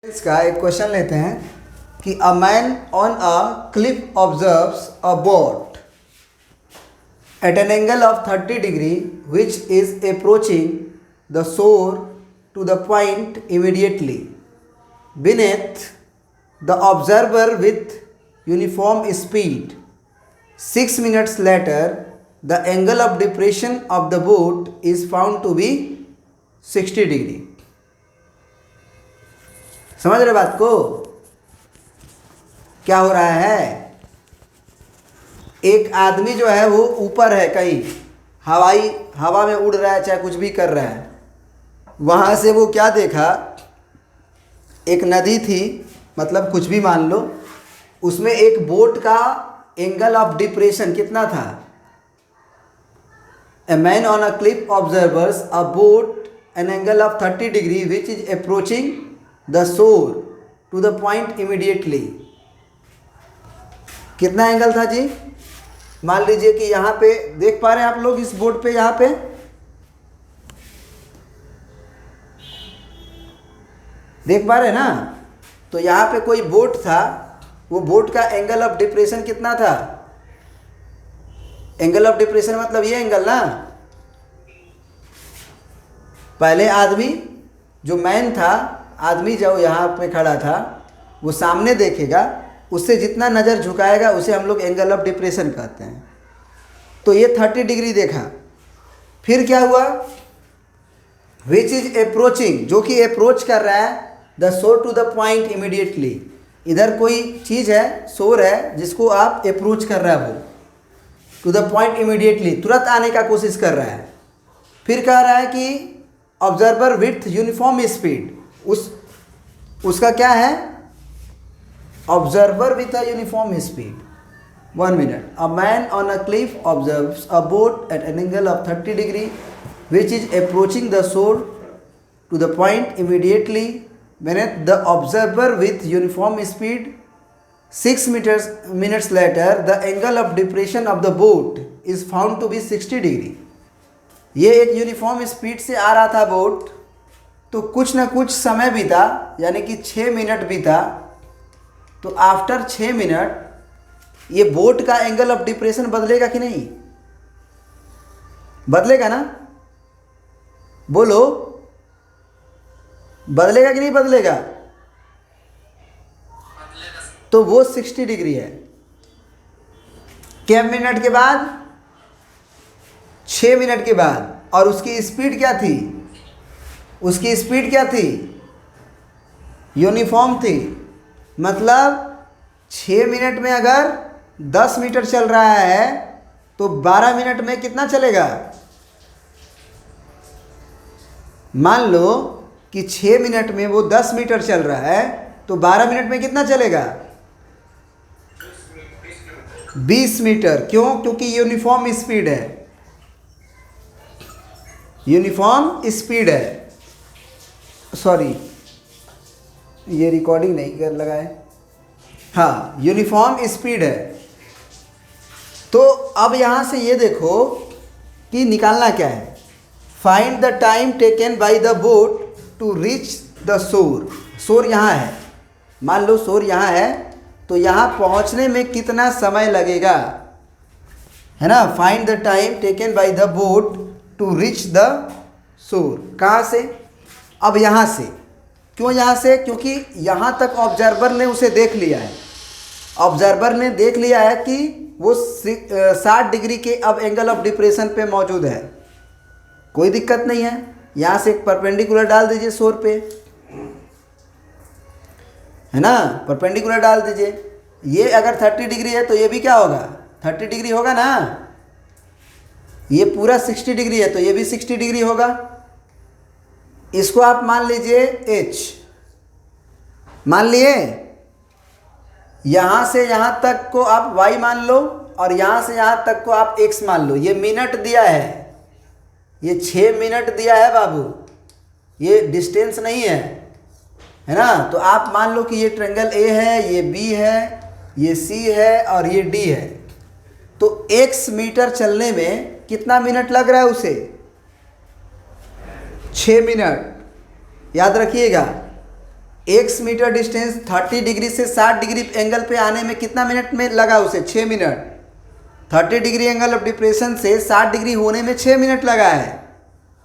इसका एक क्वेश्चन लेते हैं कि a man on a cliff observes a boat at an angle of 30 degree which is approaching the shore to the point immediately beneath the observer with uniform speed. 6 minutes later, the angle of depression of the boat is found to be 60 degree. समझ रहे बात को? क्या हो रहा है? एक आदमी जो है वो ऊपर है, कहीं हवा में उड़ रहा है, चाहे कुछ भी कर रहा है। वहाँ से वो क्या देखा, एक नदी थी, मतलब कुछ भी मान लो, उसमें एक बोट का एंगल ऑफ डिप्रेशन कितना था। A man on a cliff observers a boat an angle of 30 degree which is approaching the shore to the point immediately. कितना एंगल था जी? मान लीजिए कि यहाँ पे देख पा रहे हैं आप लोग, इस बोट पे, यहाँ पे देख पा रहे हैं ना। तो यहाँ पे कोई बोट था, वो बोट का एंगल ऑफ डिप्रेशन कितना था? एंगल ऑफ डिप्रेशन मतलब ये एंगल ना। पहले आदमी जो मैन था, आदमी जो यहाँ पे खड़ा था, वो सामने देखेगा, उससे जितना नज़र झुकाएगा उसे हम लोग एंगल ऑफ डिप्रेशन कहते हैं। तो ये 30 डिग्री देखा। फिर क्या हुआ? विच इज अप्रोचिंग, जो कि अप्रोच कर रहा है the shore to the point immediately. इधर कोई चीज़ है, शोर है, जिसको आप अप्रोच कर रहा है, वो टू द पॉइंट इमीडिएटली, तुरंत आने का कोशिश कर रहा है। फिर कह रहा है कि ऑब्जर्वर विथ यूनिफॉर्म स्पीड, उसका क्या है? Observer with a uniform speed. 1 minute. A man on a cliff observes a boat at an angle of 30 degree which is approaching the shore to the point immediately beneath the observer with uniform speed. 6 minutes later, the angle of depression of the boat is found to be 60 degree. ये एक uniform speed से आ रहा था boat, तो कुछ ना कुछ समय बीता, यानी कि 6 मिनट बीता। तो आफ्टर 6 मिनट ये बोट का एंगल ऑफ डिप्रेशन बदलेगा कि नहीं? बदलेगा ना? बोलो, बदलेगा कि नहीं बदलेगा? तो वो 60 डिग्री है। क्या मिनट के बाद? 6 मिनट के बाद। और उसकी स्पीड क्या थी? उसकी स्पीड क्या थी? यूनिफॉर्म थी। मतलब 6 मिनट में अगर 10 मीटर चल रहा है तो 12 मिनट में कितना चलेगा? मान लो कि 6 मिनट में वो 10 मीटर चल रहा है, तो 12 मिनट में कितना चलेगा? 20 मीटर। क्यों? क्योंकि यूनिफॉर्म स्पीड है, यूनिफॉर्म स्पीड है। सॉरी, ये रिकॉर्डिंग नहीं कर लगा है। हाँ, यूनिफॉर्म स्पीड है। तो अब यहाँ से ये देखो कि निकालना क्या है। Find the time taken by the boat to reach the shore. Shore यहाँ है, मान लो शोर यहाँ है, तो यहाँ पहुँचने में कितना समय लगेगा, है ना। Find the time taken by the boat to reach the shore. कहाँ से? अब यहाँ से। क्यों यहाँ से? क्योंकि यहाँ तक ऑब्जर्वर ने उसे देख लिया है। ऑब्जर्वर ने देख लिया है कि वो 60 डिग्री के अब एंगल ऑफ डिप्रेशन पे मौजूद है। कोई दिक्कत नहीं है। यहाँ से एक परपेंडिकुलर डाल दीजिए शोर पे, है ना, परपेंडिकुलर डाल दीजिए। ये अगर 30 डिग्री है तो ये भी क्या होगा? 30 डिग्री होगा ना। ये पूरा 60 डिग्री है तो ये भी 60 डिग्री होगा। इसको आप मान लीजिए h, मान लिए। यहाँ से यहाँ तक को आप y मान लो, और यहाँ से यहाँ तक को आप x मान लो। ये मिनट दिया है, ये 6 मिनट दिया है बाबू, ये डिस्टेंस नहीं है ना। तो आप मान लो कि ये ट्रायंगल ए है, ये बी है, ये सी है और ये डी है। तो x मीटर चलने में कितना मिनट लग रहा है उसे? 6 मिनट। याद रखिएगा, x मीटर डिस्टेंस 30 डिग्री से 60 डिग्री एंगल पे आने में कितना मिनट में लगा उसे? 6 minute. 30 degree angle of depression से 60 डिग्री होने में 6 मिनट लगा है।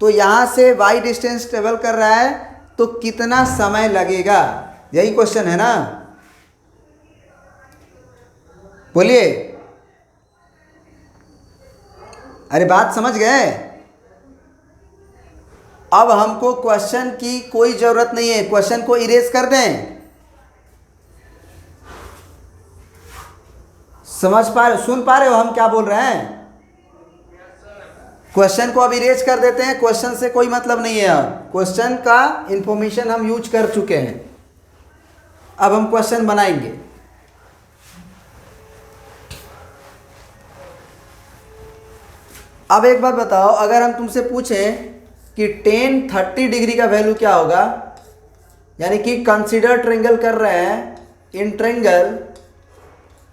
तो यहाँ से y डिस्टेंस ट्रेवल कर रहा है तो कितना समय लगेगा? यही क्वेश्चन है ना, बोलिए। अरे बात समझ गए? अब हमको क्वेश्चन की कोई जरूरत नहीं है, क्वेश्चन को इरेज कर दें। समझ पा रहे, सुन पा रहे हो हम क्या बोल रहे हैं? क्वेश्चन को अब इरेज कर देते हैं, क्वेश्चन से कोई मतलब नहीं है। अब क्वेश्चन का इंफॉर्मेशन हम यूज कर चुके हैं, अब हम क्वेश्चन बनाएंगे। अब एक बात बताओ, अगर हम तुमसे पूछें कि tan 30 डिग्री का वैल्यू क्या होगा, यानी कि कंसीडर ट्रेंगल कर रहे हैं, इन ट्रेंगल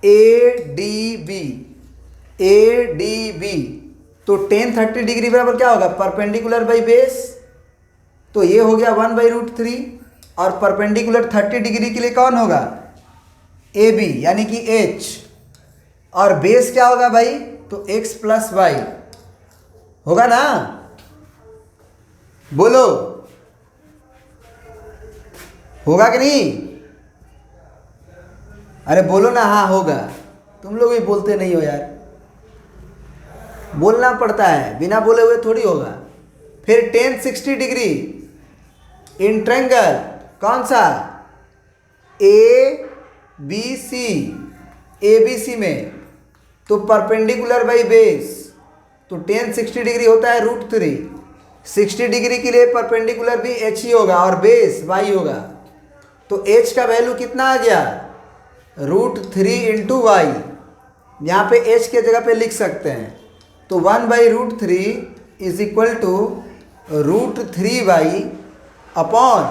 ADB, तो tan 30 डिग्री बराबर क्या होगा? परपेंडिकुलर बाई बेस, तो ये हो गया 1/√3, और परपेंडिकुलर 30 डिग्री के लिए कौन होगा? AB यानी कि H, और बेस क्या होगा भाई? तो x + y होगा ना, बोलो होगा कि नहीं? अरे बोलो ना, हाँ होगा। तुम लोग भी बोलते नहीं हो यार, बोलना पड़ता है, बिना बोले हुए थोड़ी होगा। फिर tan 60 डिग्री इन ट्रायंगल कौन सा? ABC में, तो परपेंडिकुलर बाई बेस, तो tan 60 डिग्री होता है √3। 60 डिग्री के लिए परपेंडिकुलर भी h ही होगा और बेस y होगा, तो h का वैल्यू कितना आ गया? √3 × y। यहाँ पे h के जगह पे लिख सकते हैं, तो 1/√3 = √3y अपॉन,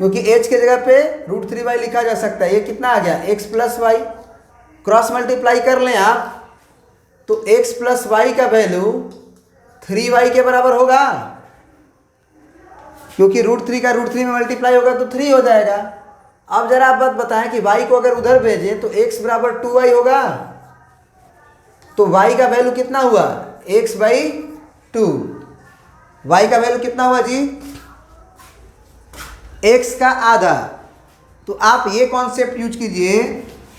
क्योंकि h के जगह पे √3y लिखा जा सकता है। ये कितना आ गया? x + y। क्रॉस मल्टीप्लाई कर लें आप, तो x + y का वैल्यू 3y के बराबर होगा, क्योंकि √3 का √3 में मल्टीप्लाई होगा तो 3 हो जाएगा। अब जरा आप बात बताएं कि y को अगर उधर भेजें तो x बराबर 2y होगा, तो y का वैल्यू कितना हुआ? x/2। y का वैल्यू कितना हुआ जी? x का आधा। तो आप ये कॉन्सेप्ट यूज कीजिए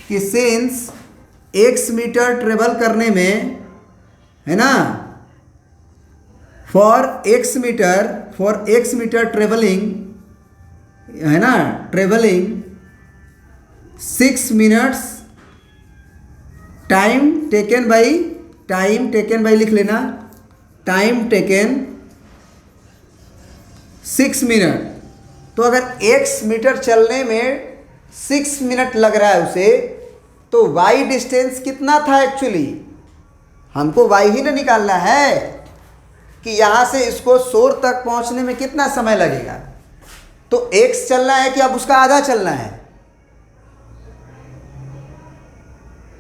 कि सिंस x मीटर ट्रेवल करने में, है ना, फॉर x मीटर ट्रेवलिंग, है ना, travelling 6 minutes, time taken by लिख लेना, टाइम टेकन 6 मिनट। तो अगर x मीटर चलने में 6 मिनट लग रहा है उसे, तो y डिस्टेंस कितना था? एक्चुअली हमको y ही ना निकालना है कि यहाँ से इसको शोर तक पहुँचने में कितना समय लगेगा। तो x चलना है कि अब उसका आधा चलना है?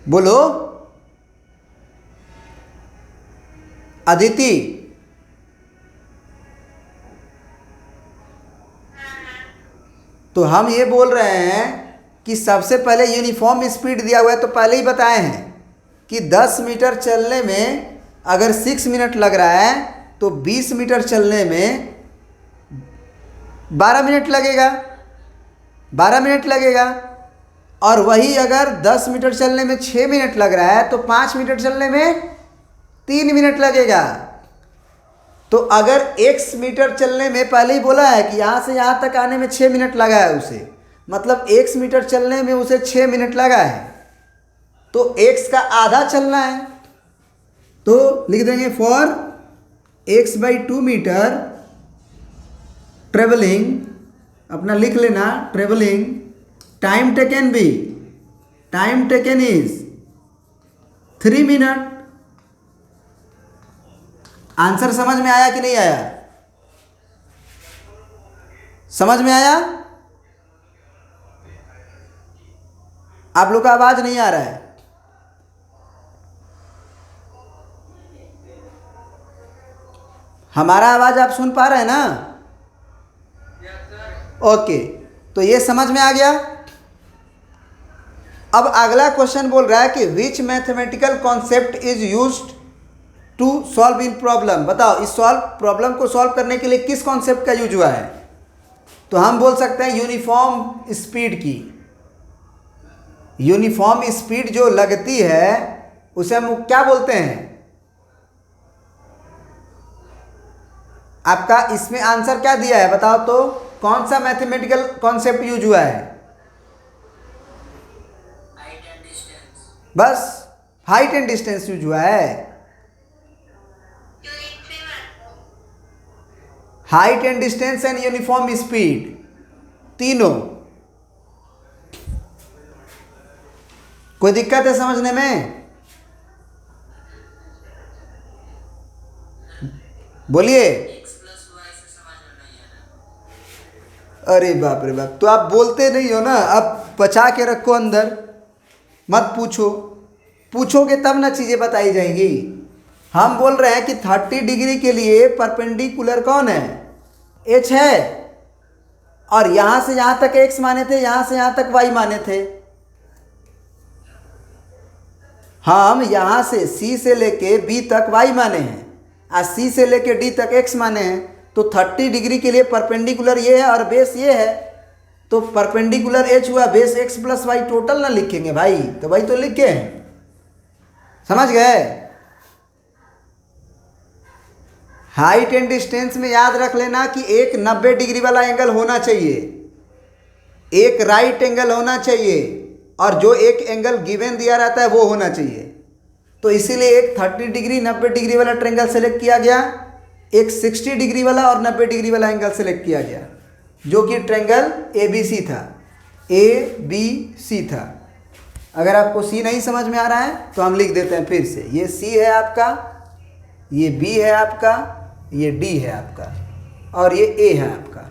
बोलो अदिति। तो हम ये बोल रहे हैं कि सबसे पहले यूनिफॉर्म स्पीड दिया हुआ है, तो पहले ही बताए हैं कि 10 मीटर चलने में अगर 6 मिनट लग रहा है, तो 20 मीटर चलने में 12 मिनट लगेगा, 12 मिनट लगेगा। और वही अगर 10 मीटर चलने में 6 मिनट लग रहा है, तो 5 मीटर चलने में 3 मिनट लगेगा। तो अगर x मीटर चलने में, पहले ही बोला है कि यहाँ से यहाँ तक आने में 6 मिनट लगा है उसे, मतलब x मीटर चलने में उसे 6 मिनट लगा है, तो x का आधा चलना है। तो लिख देंगे फॉर x/2 मीटर ट्रेवलिंग, अपना लिख लेना, travelling time taken is 3 minute. Answer समझ में आया कि नहीं आया? समझ में आया? आप लोग का आवाज नहीं आ रहा है। हमारा आवाज आप सुन पा रहे हैं ना? ओके। तो ये समझ में आ गया। अब अगला क्वेश्चन बोल रहा है कि which mathematical concept is used to solve in problem. बताओ इस प्रॉब्लम को सॉल्व करने के लिए किस कॉन्सेप्ट का यूज हुआ है। तो हम बोल सकते हैं यूनिफॉर्म स्पीड की। यूनिफॉर्म स्पीड जो लगती है उसे हम क्या बोलते हैं। आपका इसमें आंसर क्या दिया है बताओ तो, कौन सा मैथमेटिकल कॉन्सेप्ट यूज हुआ है। बस हाइट एंड डिस्टेंस यूज हुआ है। Height and distance and uniform speed, तीनों। कोई दिक्कत है समझने में? बोलिए। अरे बाप रे बाप, तो आप बोलते नहीं हो ना, अब बचा के रखो अंदर, मत पूछो। पूछोगे तब ना चीज़ें बताई जाएंगी। हम बोल रहे हैं कि 30 डिग्री के लिए परपेंडिकुलर कौन है, एच है। और यहाँ से यहाँ तक एक्स माने थे, यहाँ से यहाँ तक वाई माने थे। हम यहाँ से सी से लेके बी तक वाई माने हैं और सी से लेके डी तक एक्स माने हैं। तो 30 डिग्री के लिए परपेंडिकुलर ये है और बेस ये है, तो परपेंडिकुलर एच हुआ, base x plus y total ना लिखेंगे भाई, तो भाई तो लिखे हैं। समझ गए? हाइट एंड डिस्टेंस में याद रख लेना कि एक 90 डिग्री वाला एंगल होना चाहिए, एक राइट एंगल होना चाहिए, और जो एक एंगल गिवन दिया रहता है वो होना चाहिए। तो इसीलिए एक 30 डिग्री 90 डिग्री वाला ट्रायंगल सेलेक्ट किया गया, एक 60 डिग्री वाला और 90 डिग्री वाला एंगल सेलेक्ट किया गया, जो कि ट्रायंगल ABC था, ABC था। अगर आपको सी नहीं समझ में आ रहा है तो हम लिख देते हैं फिर से। ये सी है आपका, ये बी है आपका, ये डी है आपका, और ये ए है आपका।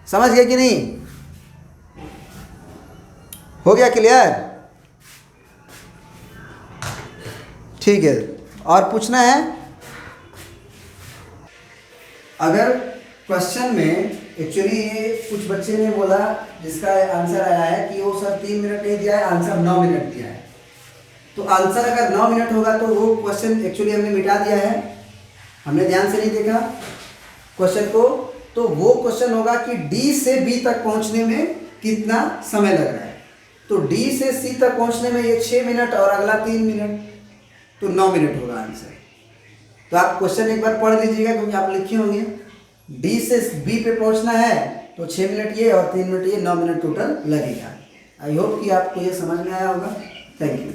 समझ गए कि नहीं? हो गया क्लियर? ठीक है, और पूछना है? अगर क्वेश्चन में एक्चुअली ये कुछ बच्चे ने बोला जिसका आंसर आया है कि वो सर 3 मिनट नहीं दिया है, आंसर 9 मिनट दिया है। तो आंसर अगर 9 मिनट होगा तो वो क्वेश्चन एक्चुअली हमने मिटा दिया है, हमने ध्यान से नहीं देखा क्वेश्चन को। तो वो क्वेश्चन होगा कि डी से बी तक पहुंचने में कितना समय लग रहा है। तो डी से सी तक पहुंचने में ये 6 मिनट और अगला 3 मिनट, तो 9 मिनट होगा आंसर। तो आप क्वेश्चन एक बार पढ़ लीजिएगा क्योंकि आप लिखे होंगे। डी से बी पे पहुंचना है तो 6 मिनट ये और 3 मिनट ये, 9 मिनट टोटल लगेगा। आई होप कि आपको ये समझ में आया होगा। Thank you.